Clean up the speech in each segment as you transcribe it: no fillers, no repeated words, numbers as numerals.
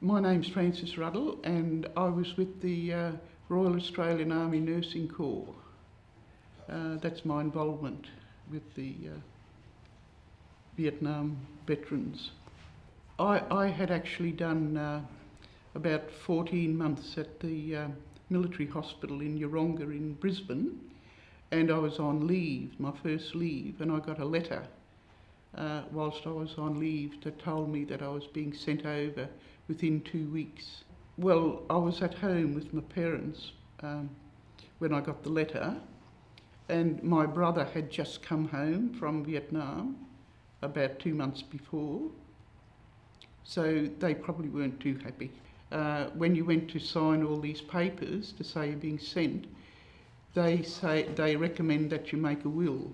My name's Francis Ruddle and I was with the Royal Australian Army Nursing Corps. That's my involvement with the Vietnam veterans. I had actually done about 14 months at the military hospital in Yeronga in Brisbane, and I was on leave, my first leave, and I got a letter whilst I was on leave that told me that I was being sent over within 2 weeks. Well, I was at home with my parents when I got the letter, and my brother had just come home from Vietnam about 2 months before, so they probably weren't too happy. When you went to sign all these papers to say you're being sent, they recommend that you make a will,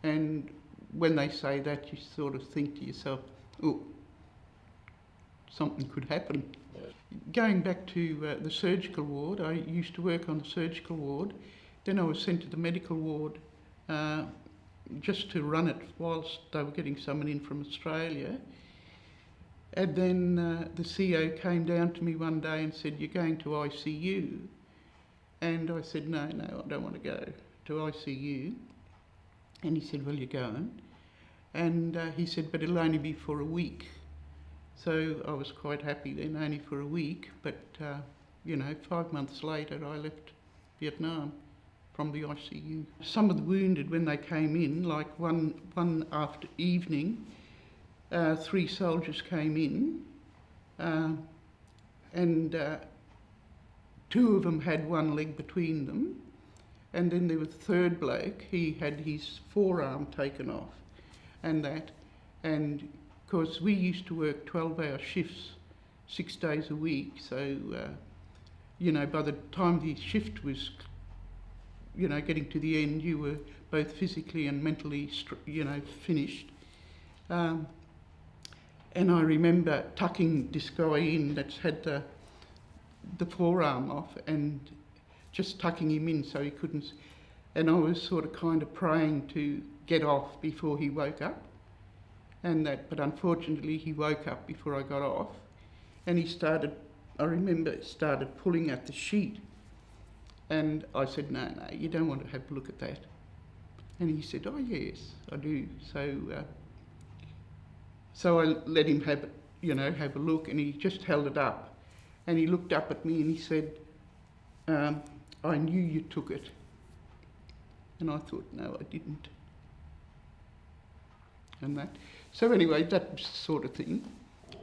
and when they say that, you sort of think to yourself, oh, something could happen. Going back to the surgical ward, I used to work on the surgical ward, then I was sent to the medical ward just to run it whilst they were getting someone in from Australia. And then the CO came down to me one day and said, "You're going to ICU." And I said, no, I don't want to go to ICU. And he said, "Well, you're going." And he said, "But it'll only be for a week." So I was quite happy then, only for a week. But, 5 months later, I left Vietnam from the ICU. Some of the wounded, when they came in, like one after evening, 3 soldiers came in, and 2 of them had one leg between them. And then there was the third bloke, he had his forearm taken off and that. And of course we used to work 12-hour shifts 6 days a week, so by the time the shift was getting to the end, you were both physically and mentally finished. And I remember tucking this guy in that's had the forearm off, and just tucking him in so he couldn't, and I was sort of kind of praying to get off before he woke up, and that, but unfortunately he woke up before I got off, and I remember started pulling at the sheet, and I said, no, you don't want to have a look at that. And he said, "Oh yes, I do." So I let him have a look, and he just held it up, and he looked up at me and he said, "I knew you took it." And I thought, no, I didn't. And that. So anyway, that sort of thing.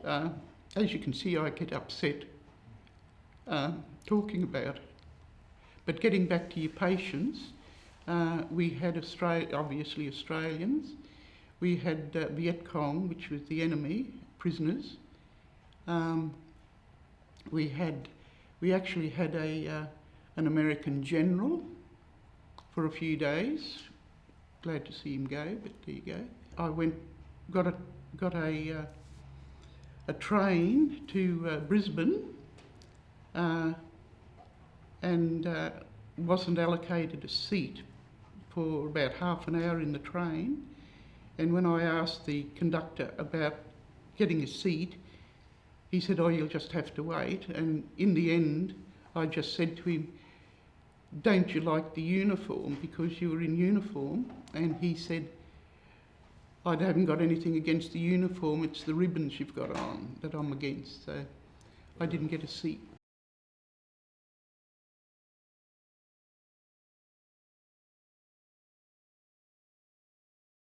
As you can see, I get upset talking about it. But getting back to your patients, we had obviously Australians. We had Viet Cong, which was the enemy, prisoners. We actually had an American general for a few days. Glad to see him go, but there you go. I got a train to Brisbane, and wasn't allocated a seat for about half an hour in the train. And when I asked the conductor about getting a seat, he said, "Oh, you'll just have to wait." And in the end, I just said to him, "Don't you like the uniform, because you were in uniform?" And he said, "I haven't got anything against the uniform, it's the ribbons you've got on that I'm against." So I didn't get a seat.